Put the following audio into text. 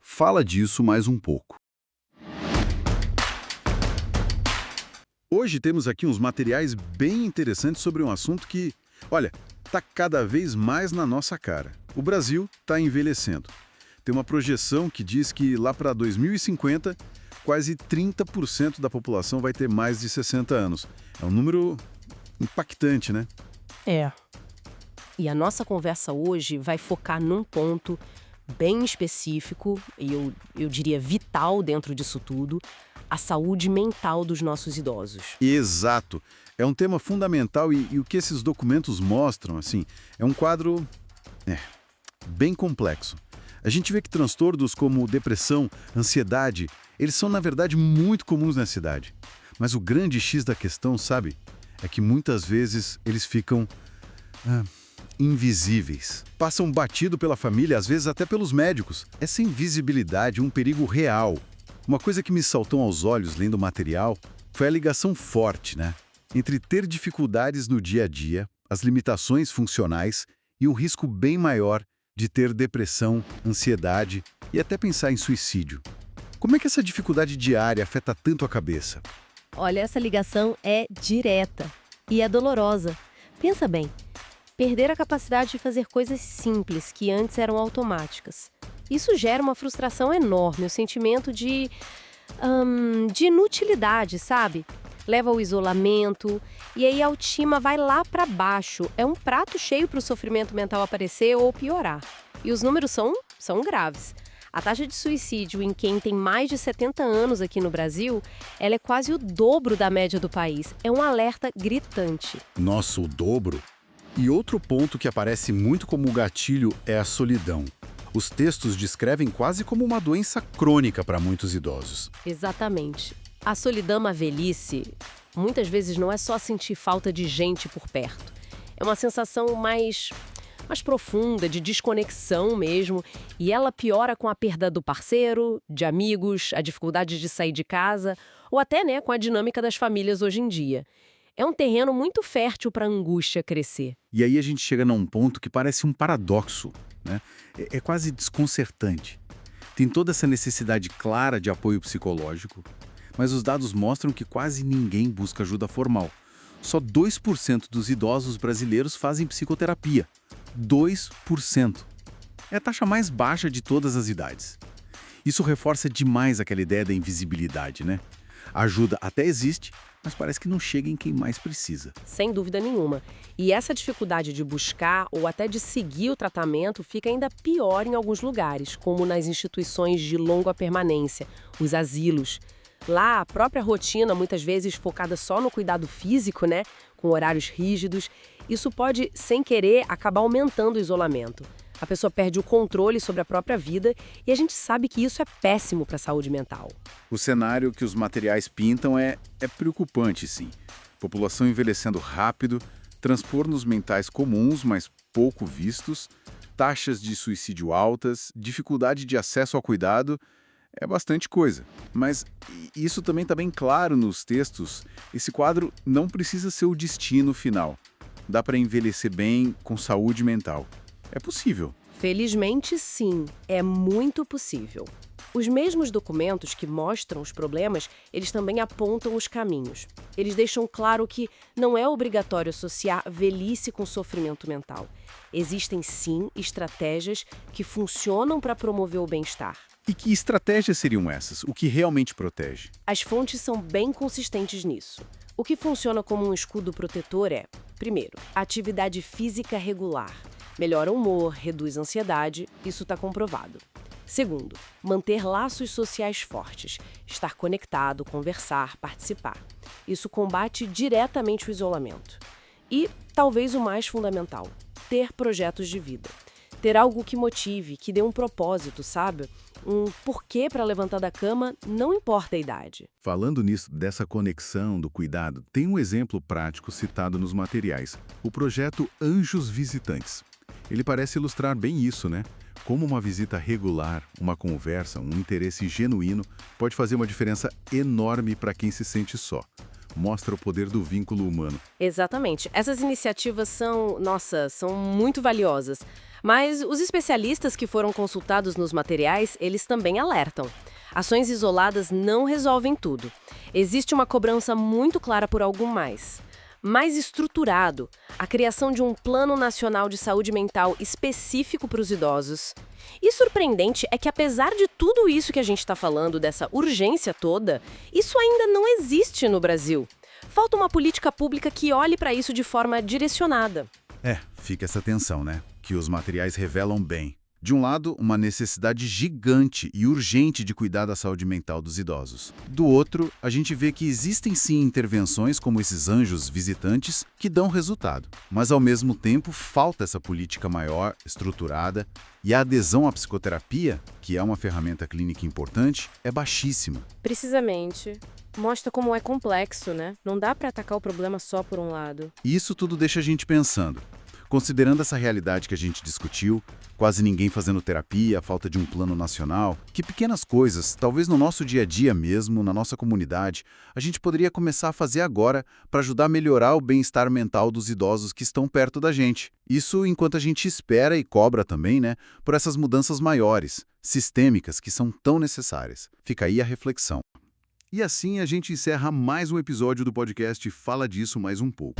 fala disso mais um pouco. Hoje temos aqui uns materiais bem interessantes sobre um assunto que, olha, está cada vez mais na nossa cara. O Brasil está envelhecendo. Tem uma projeção que diz que lá para 2050, quase 30% da população vai ter mais de 60 anos. É um número impactante, né? É. E a nossa conversa hoje vai focar num ponto bem específico, e eu diria vital dentro disso tudo, a saúde mental dos nossos idosos. Exato. É um tema fundamental e o que esses documentos mostram, assim, é um quadro bem complexo. A gente vê que transtornos como depressão, ansiedade, eles são, na verdade, muito comuns na cidade. Mas o grande X da questão, sabe, é que muitas vezes eles ficam invisíveis. Passam batido pela família, às vezes até pelos médicos. Essa invisibilidade é um perigo real. Uma coisa que me saltou aos olhos lendo o material foi a ligação forte, né, entre ter dificuldades no dia a dia, as limitações funcionais e o risco bem maior de ter depressão, ansiedade e até pensar em suicídio. Como é que essa dificuldade diária afeta tanto a cabeça? Olha, essa ligação é direta e é dolorosa. Pensa bem, perder a capacidade de fazer coisas simples que antes eram automáticas. Isso gera uma frustração enorme, o sentimento de inutilidade, sabe? Leva ao isolamento e aí a autoestima vai lá para baixo. É um prato cheio para o sofrimento mental aparecer ou piorar. E os números são graves. A taxa de suicídio em quem tem mais de 70 anos aqui no Brasil, ela é quase o dobro da média do país. É um alerta gritante. Nossa, o dobro? E outro ponto que aparece muito como gatilho é a solidão. Os textos descrevem quase como uma doença crônica para muitos idosos. Exatamente. A solidão na velhice, muitas vezes não é só sentir falta de gente por perto. É uma sensação mais profunda, de desconexão mesmo, e ela piora com a perda do parceiro, de amigos, a dificuldade de sair de casa, ou até, com a dinâmica das famílias hoje em dia. É um terreno muito fértil para a angústia crescer. E aí a gente chega num ponto que parece um paradoxo, né? É quase desconcertante. Tem toda essa necessidade clara de apoio psicológico, mas os dados mostram que quase ninguém busca ajuda formal. Só 2% dos idosos brasileiros fazem psicoterapia. 2%. É a taxa mais baixa de todas as idades. Isso reforça demais aquela ideia da invisibilidade, né? A ajuda até existe, mas parece que não chega em quem mais precisa. Sem dúvida nenhuma. E essa dificuldade de buscar ou até de seguir o tratamento fica ainda pior em alguns lugares, como nas instituições de longa permanência, os asilos. Lá, a própria rotina, muitas vezes focada só no cuidado físico, com horários rígidos, isso pode, sem querer, acabar aumentando o isolamento. A pessoa perde o controle sobre a própria vida e a gente sabe que isso é péssimo para a saúde mental. O cenário que os materiais pintam é preocupante, sim. População envelhecendo rápido, transtornos mentais comuns, mas pouco vistos, taxas de suicídio altas, dificuldade de acesso ao cuidado. É bastante coisa, mas isso também está bem claro nos textos. Esse quadro não precisa ser o destino final. Dá para envelhecer bem com saúde mental. É possível. Felizmente, sim, é muito possível. Os mesmos documentos que mostram os problemas, eles também apontam os caminhos. Eles deixam claro que não é obrigatório associar velhice com sofrimento mental. Existem, sim, estratégias que funcionam para promover o bem-estar. E que estratégias seriam essas? O que realmente protege? As fontes são bem consistentes nisso. O que funciona como um escudo protetor é, primeiro, atividade física regular. Melhora o humor, reduz a ansiedade, isso está comprovado. Segundo, manter laços sociais fortes, estar conectado, conversar, participar. Isso combate diretamente o isolamento. E, talvez o mais fundamental, ter projetos de vida. Ter algo que motive, que dê um propósito, sabe? Um porquê para levantar da cama, não importa a idade. Falando nisso, dessa conexão, do cuidado, tem um exemplo prático citado nos materiais, o projeto Anjos Visitantes. Ele parece ilustrar bem isso, né? Como uma visita regular, uma conversa, um interesse genuíno pode fazer uma diferença enorme para quem se sente só. Mostra o poder do vínculo humano. Exatamente. Essas iniciativas são muito valiosas. Mas os especialistas que foram consultados nos materiais, eles também alertam. Ações isoladas não resolvem tudo. Existe uma cobrança muito clara por algo mais estruturado, a criação de um Plano Nacional de Saúde Mental específico para os idosos. E surpreendente é que, apesar de tudo isso que a gente está falando, dessa urgência toda, isso ainda não existe no Brasil. Falta uma política pública que olhe para isso de forma direcionada. Fica essa tensão, né? Que os materiais revelam bem. De um lado, uma necessidade gigante e urgente de cuidar da saúde mental dos idosos. Do outro, a gente vê que existem sim intervenções como esses anjos visitantes que dão resultado. Mas ao mesmo tempo, falta essa política maior, estruturada, e a adesão à psicoterapia, que é uma ferramenta clínica importante, é baixíssima. Precisamente. Mostra como é complexo, né? Não dá para atacar o problema só por um lado. E isso tudo deixa a gente pensando. Considerando essa realidade que a gente discutiu, quase ninguém fazendo terapia, a falta de um plano nacional, que pequenas coisas, talvez no nosso dia a dia mesmo, na nossa comunidade, a gente poderia começar a fazer agora para ajudar a melhorar o bem-estar mental dos idosos que estão perto da gente. Isso enquanto a gente espera e cobra também, né, por essas mudanças maiores, sistêmicas, que são tão necessárias. Fica aí a reflexão. E assim a gente encerra mais um episódio do podcast Fala Disso Mais Um Pouco.